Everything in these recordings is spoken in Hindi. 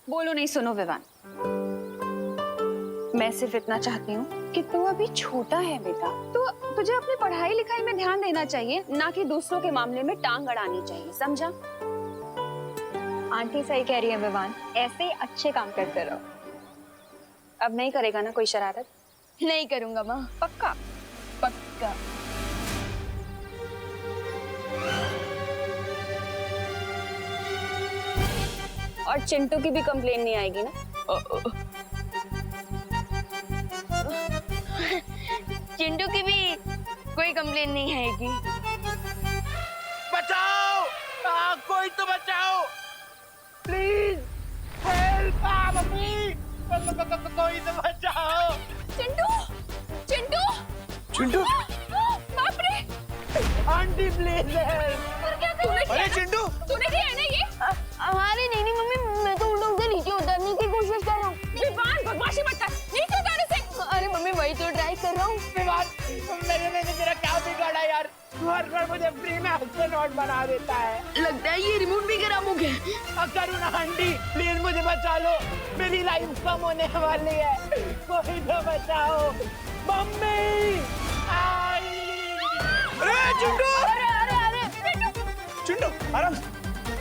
बोलो नहीं, सुनो विवान, मैं सिर्फ इतना चाहती हूँ कि तू अभी छोटा है बेटा, तो तुझे अपनी पढ़ाई लिखाई में ध्यान देना चाहिए, ना कि दूसरों के मामले में टांग अड़ानी चाहिए, समझा? आंटी सही कह रही है विवान, ऐसे ही अच्छे काम करते रहो। अब नहीं करेगा ना कोई शरारत? नहीं करूंगा माँ। पक्का? पक्का। और चिंटू की भी कंप्लेन नहीं आएगी ना? चिंटू की भी कोई कंप्लेन नहीं आएगी। बचाओ! कोई तो बचाओ! Please help! मम्मी! कोई तो बचाओ! चिंटू! चिंटू! चिंटू! बाप रे! Aunty please help! अरे चिंटू! तूने दिया है ना ये? अरे नहीं मम्मी, मैं तो उल्टा नीचे उतरने की कोशिश कर रहा हूँ। विवान, बदमाशी मत कर, नीचे उतारने से। अरे मम्मी वही तो ट्राई कर रहा हूँ। मैंने तेरा क्या बिगाड़ा यार? हर मुझे फ्री में एस्ट्रोनॉट बना देता है। लगता है ये रिमोट भी खराब हो गया। करुणा आंटी प्लीज मुझे बचा लो, मेरी लाइफ कम होने वाली है, कोई तो बचाओ। मम्मी! अरे चिंटू! चिंटू आराम से,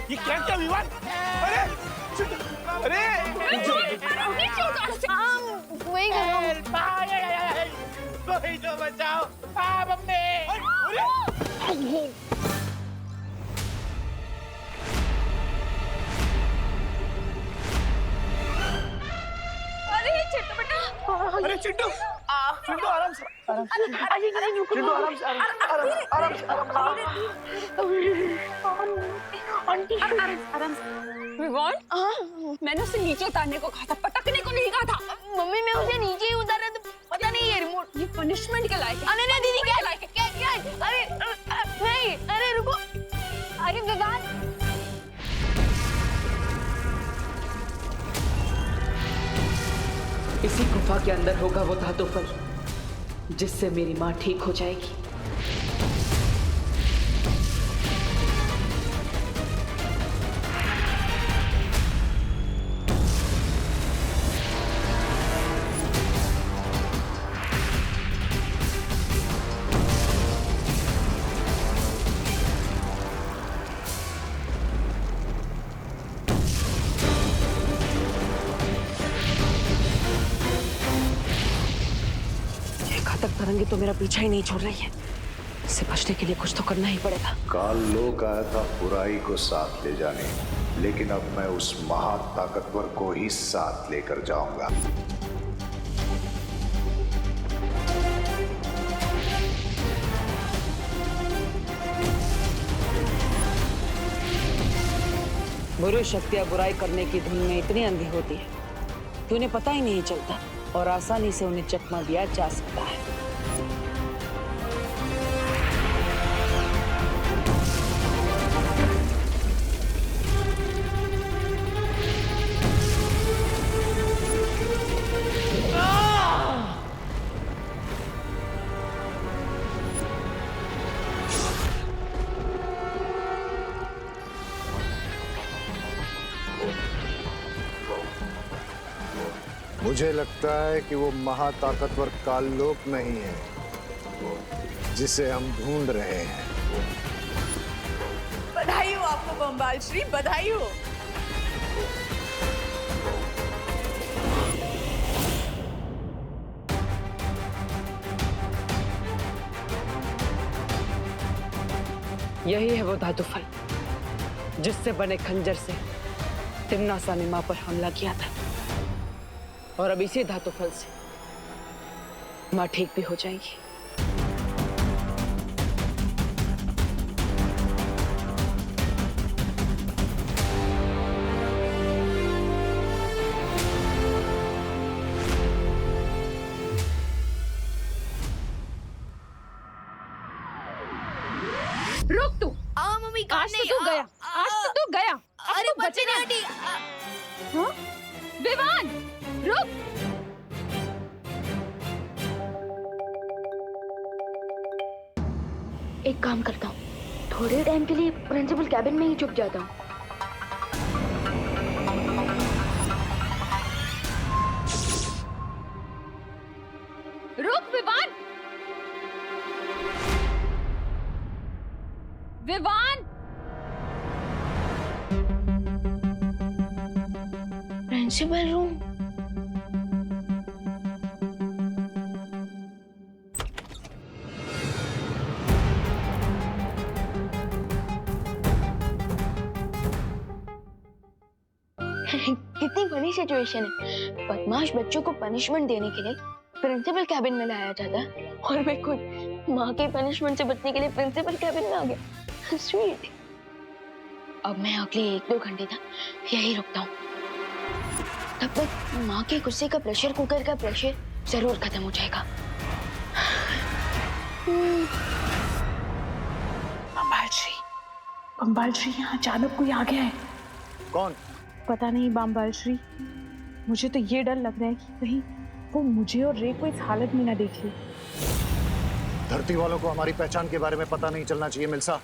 ये क्या क्या विवाद? अरे चिंटू! अरे वही कर रहा हूँ। कोई तो बचाओ! मम्मी! अरे चिंटू बेटा! अरे चिंटू! चिंटू आराम से, चिंटू आराम से, आराम से। विवान, मैंने उसे नीचे उतारने को कहा था, पटकने को नहीं कहा था। मम्मी मैं उसे नीचे ही उतारा तो पता नहीं ये रिमोट। ये पनिशमेंट के लायक है। अरे नहीं दीदी, क्या अरे नहीं, अरे रुको। अरे विवान, इसी गुफा के अंदर होगा वो धातु फल, जिससे मेरी माँ ठीक हो जाएगी। घातक तरंगे तो मेरा पीछा ही नहीं छोड़ रही है। इससे बचने के लिए कुछ तो करना ही पड़ेगा। काल लोक आया था बुराई को साथ ले जाने, लेकिन अब मैं उस महाताकतवर को ही साथ लेकर जाऊंगा। बुरी शक्तियां बुराई करने की धुन में इतनी अंधी होती है कि उन्हें पता ही नहीं चलता और आसानी से उन्हें चकमा दिया जा सकता है। मुझे लगता है कि वो महाताकतवर काललोक नहीं है जिसे हम ढूंढ रहे हैं। बधाई हो आपको बम्बाल श्री, बधाई हो। यही है वो धातु फल जिससे बने खंजर से तिम्नासा ने मां पर हमला किया था, और अब इसी धातु फल से मां ठीक भी हो जाएगी। रुक तू! मम्मी आज तो तू गया, आज तो तू गया। अरे बच्चे ना। आंटी। हाँ? विवान, रुक! एक काम करता हूँ, थोड़े टाइम के लिए प्रिंसिपल कैबिन में ही छुप जाता हूँ। विवान! Principal room. कितनी बड़ी सिचुएशन है। बदमाश बच्चों को पनिशमेंट देने के लिए प्रिंसिपल कैबिन में लाया जाता है और मैं खुद माँ के पनिशमेंट से बचने के लिए प्रिंसिपल कैबिन में आ गया। स्वीट। अब मैं अगले 1-2 घंटे तक यही रुकता हूँ। तब तक माँ के गुस्से का प्रेशर कुकर का प्रेशर जरूर खत्म हो जाएगा। बम्बाल श्री यहाँ अचानक कोई आ गया है। कौन? पता नहीं बम्बाल श्री, मुझे तो ये डर लग रहा है कि कहीं वो मुझे और रे को इस हालत में ना देख ले। धरती वालों को हमारी पहचान के बारे में पता नहीं चलना चाहिए मिल्सा।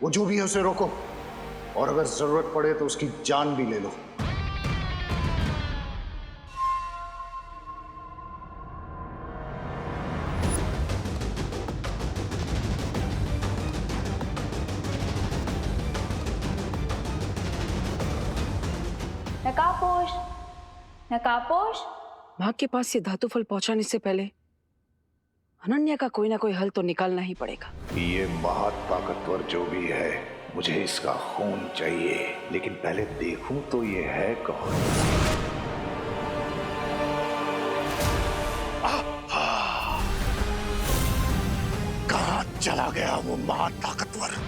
वो जो भी है उसे रोको, और अगर जरूरत पड़े तो उसकी जान भी ले लो। नकाबपोश, नकाबपोश। माँ के पास ये धातु फल पहुंचाने से पहले अनन्या का कोई ना कोई हल तो निकालना ही पड़ेगा। ये महाताकतवर जो भी है, मुझे इसका खून चाहिए, लेकिन पहले देखूं तो ये है कौन। कहाँ चला गया वो महाताकतवर?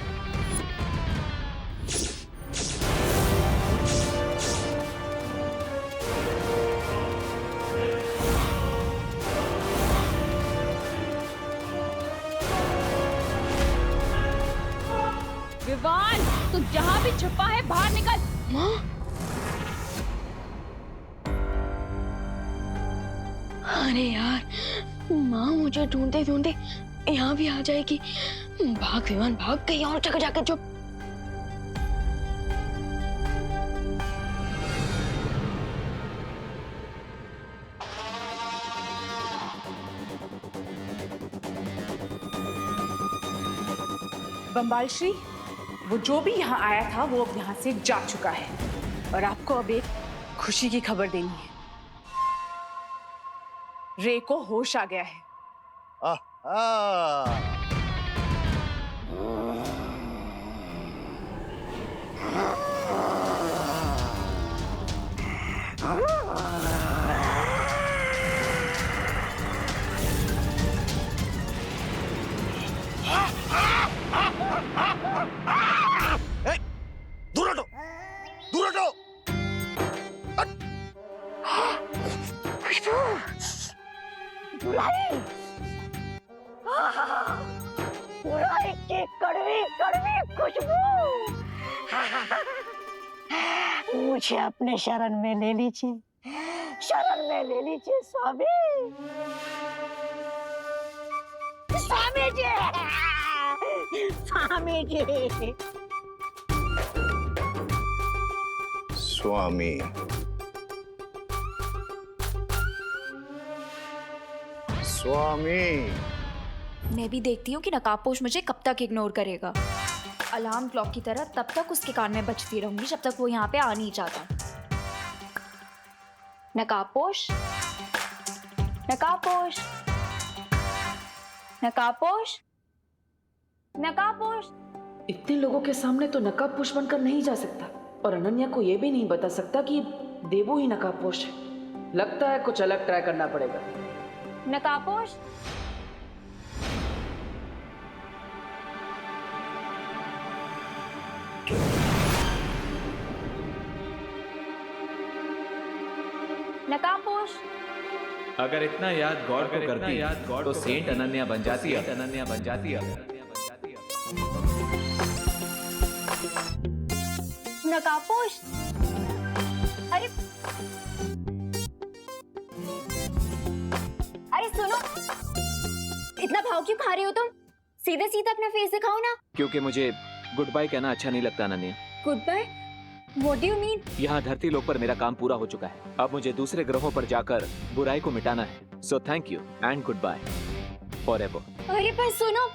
विवान, तू जहाँ भी छुपा है बाहर निकल। माँ, अरे यार, माँ मुझे ढूंढते ढूंढते यहाँ भी आ जाएगी। भाग विवान भाग, कहीं और जगह जाकर चुप। बम्बाल श्री, वो जो भी यहाँ आया था वो अब यहाँ से जा चुका है और आपको अब एक खुशी की खबर देनी है। रे को होश आ गया है। दूर हटो, दूर हटो। बुराई की कड़वी कड़वी खुशबू। मुझे अपने शरण में ले लीजिए, शरण में ले लीजिए स्वामी। स्वामी जी, स्वामी जी। स्वामी, स्वामी। मैं भी देखती हूँ कि नकाबपोश मुझे कब तक इग्नोर करेगा। अलार्म क्लॉक की तरह तब तक उसके कान में बजती रहूंगी जब तक वो यहाँ पे आ नहीं जाता। नकाबपोश, नकाबपोश, नकाबपोश, नकाबपोश। इतने लोगों के सामने तो नकाबपोश बनकर नहीं जा सकता, और अनन्या को ये भी नहीं बता सकता कि देवू ही नकाबपोश है। लगता है कुछ अलग ट्राई करना पड़ेगा। नकाबपोश, नकाबपोश। अगर इतना याद गॉड को करती तो सेंट अनन्या बन जाती है। अनन्या बन जाती है। नकाबपोश, अरे अरे सुनो, इतना भाव क्यों खा रहे हो तुम? सीधे सीधे अपना फेस दिखाओ ना। क्योंकि मुझे गुड बाय कहना अच्छा नहीं लगता Ananya. Good bye? What do you mean? यहाँ धरती लोक पर मेरा काम पूरा हो चुका है। अब मुझे दूसरे ग्रहों पर जाकर बुराई को मिटाना है। So thank you and good bye forever. अरे पर सुनो,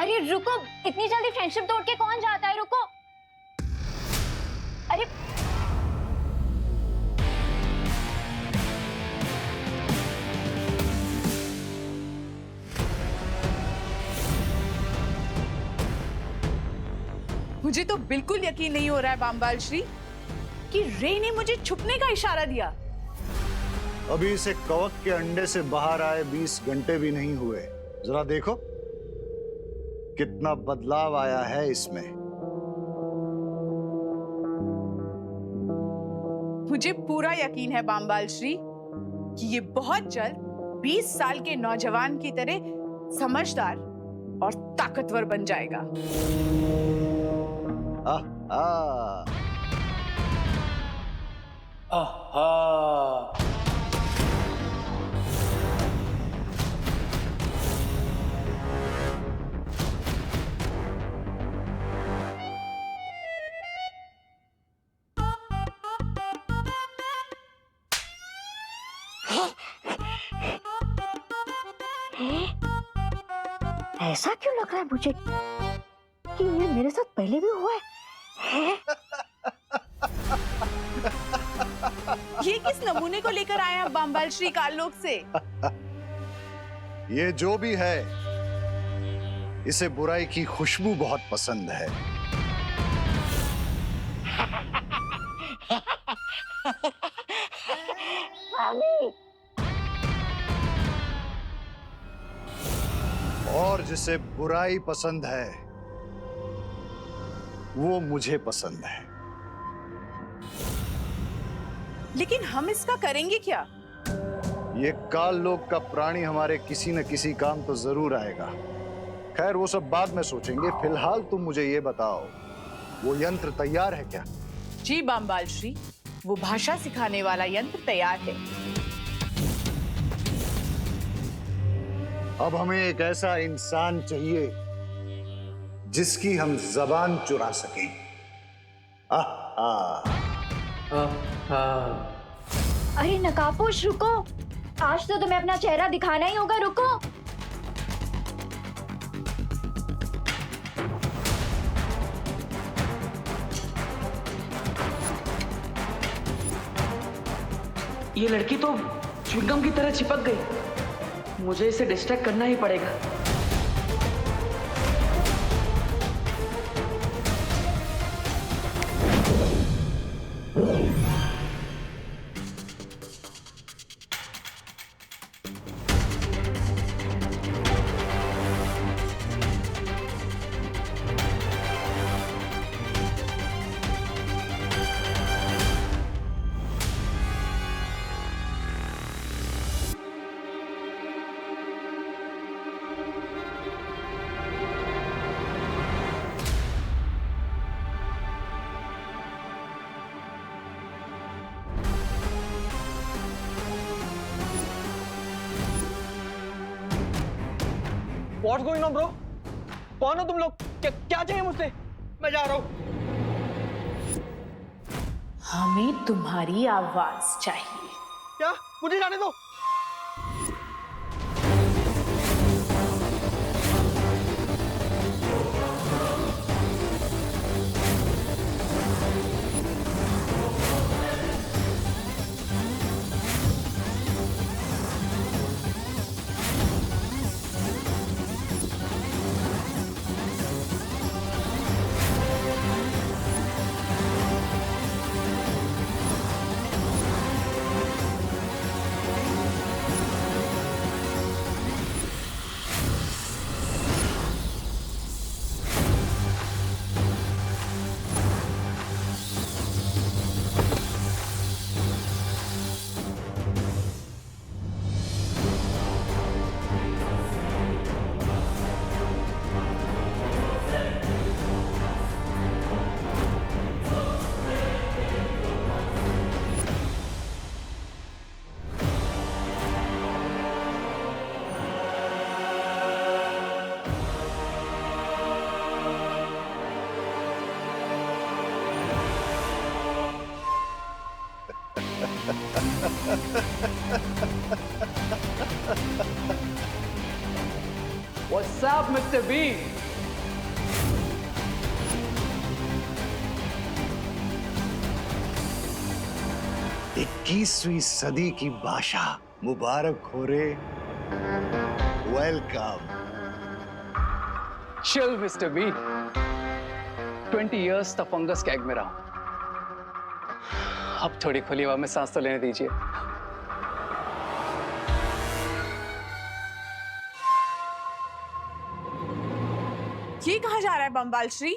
अरे रुको, इतनी जल्दी फ्रेंडशिप तोड़ के कौन जाता है? रुको। अरे मुझे तो बिल्कुल यकीन नहीं हो रहा है बामबाल श्री कि रे ने मुझे छुपने का इशारा दिया। अभी इसे कवक के अंडे से बाहर आए 20 घंटे भी नहीं हुए। जरा देखो कितना बदलाव आया है इसमें। मुझे पूरा यकीन है बामबाल श्री कि ये बहुत जल्द 20 साल के नौजवान की तरह समझदार और ताकतवर बन जाएगा। ऐसा क्यों लग रहा है मुझे कि ये मेरे साथ पहले भी हुआ है? ये किस नमूने को लेकर आए हैं बामबाल श्री काललोक से? ये जो भी है, इसे बुराई की खुशबू बहुत पसंद है। और जिसे बुराई पसंद है वो मुझे पसंद है। लेकिन हम इसका करेंगे क्या? ये काल लोक का प्राणी हमारे किसी न किसी काम तो जरूर आएगा। खैर वो सब बाद में सोचेंगे। फिलहाल तुम मुझे ये बताओ, वो यंत्र तैयार है क्या? जी बामबाल श्री, वो भाषा सिखाने वाला यंत्र तैयार है। अब हमें एक ऐसा इंसान चाहिए जिसकी हम जबान चुरा सकें। अरे नकाबपोश रुको, आज तो तुम्हें अपना चेहरा दिखाना ही होगा। रुको। ये लड़की तो च्युइंगम की तरह चिपक गई। मुझे इसे डिस्ट्रैक्ट करना ही पड़ेगा। What's going on, bro? कौन हो तुम लोग? क्या चाहिए मुझसे? मैं जा रहा हूँ। हमें तुम्हारी आवाज चाहिए। क्या? मुझे जाने दो। What's up, Mr. Bean? 21वीं सदी की भाषा। मुबारक हो रे। Welcome. Chill, Mr. B. 20 years तक फंगस कैग में रहा। अब थोड़ी खुली हवा में सांस तो लेने दीजिए। ये कहाँ जा रहा है बम्बाल श्री?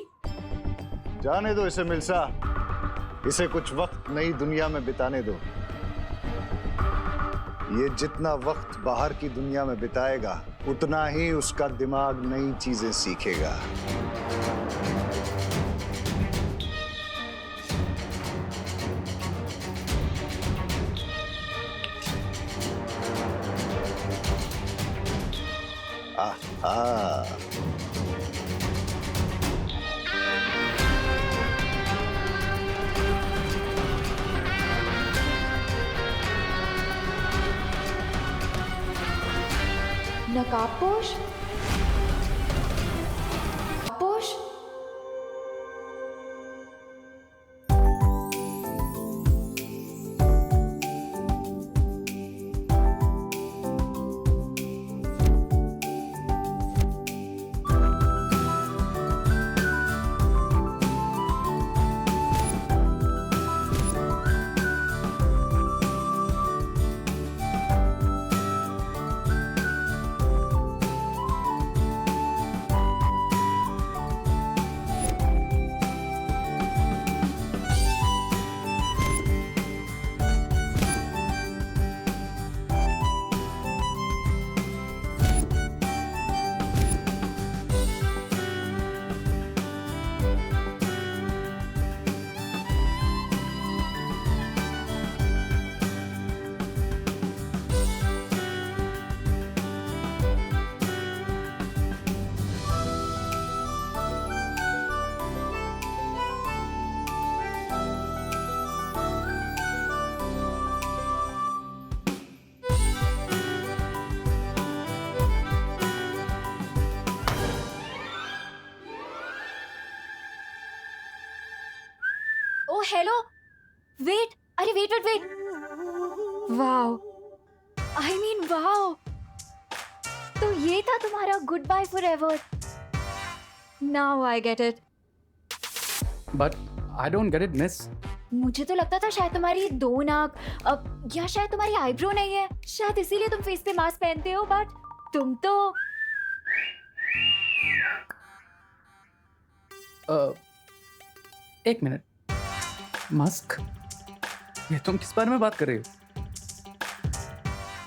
जाने दो इसे मिल्सा, इसे कुछ वक्त नई दुनिया में बिताने दो। ये जितना वक्त बाहर की दुनिया में बिताएगा उतना ही उसका दिमाग नई चीजें सीखेगा। आहा। नकाबपोश? पोश? हेलो, वेट, अरे wait wait wait, wow, I mean wow, तो ये था तुम्हारा goodbye forever. Now I get it. But I don't get it miss. मुझे तो लगता था शायद तुम्हारी दो नाक, या शायद तुम्हारी आईब्रो नहीं है, शायद इसीलिए तुम फेस पे मास्क पहनते हो, बट तुम तो एक मिनट, मास्क? ये तुम किस बारे में बात कर रही हो?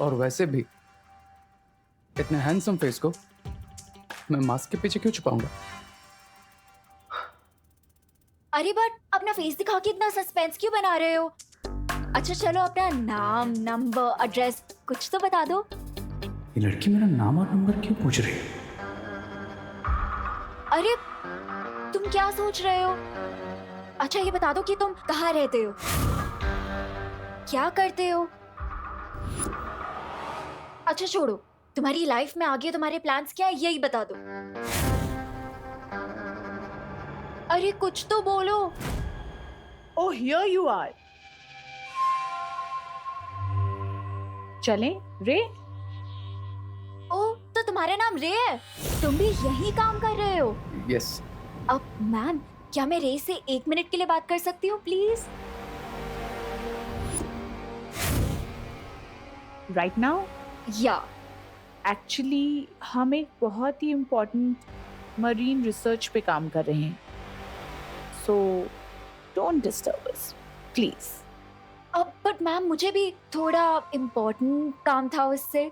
और वैसे भी इतने हैंडसम फेस को मैं मास्क के पीछे क्यों छुपाऊंगा? अरे बट अपना फेस दिखा के इतना सस्पेंस क्यों बना रहे हो? अच्छा चलो, अपना नाम, नंबर, एड्रेस कुछ तो बता दो। ये लड़की मेरा नाम और नंबर क्यों पूछ रही है? अरे तुम क्या सोच रहे हो? अच्छा ये बता दो कि तुम कहाँ रहते हो, क्या करते हो? अच्छा छोड़ो, तुम्हारी लाइफ में आगे तुम्हारे प्लान्स क्या है यही बता दो। अरे कुछ तो बोलो। Oh, here you are. चलें, रे? ओह, तो तुम्हारा नाम रे है? तुम भी यही काम कर रहे हो? यस। अब मैम, क्या मैं रे से 1 मिनट के लिए बात कर सकती हूँ प्लीज? Right now? या एक्चुअली हम एक बहुत ही इम्पोर्टेंट मरीन रिसर्च पे काम कर रहे हैं, so don't disturb us please. अब बट मैम, मुझे भी थोड़ा इम्पोर्टेंट काम था उससे।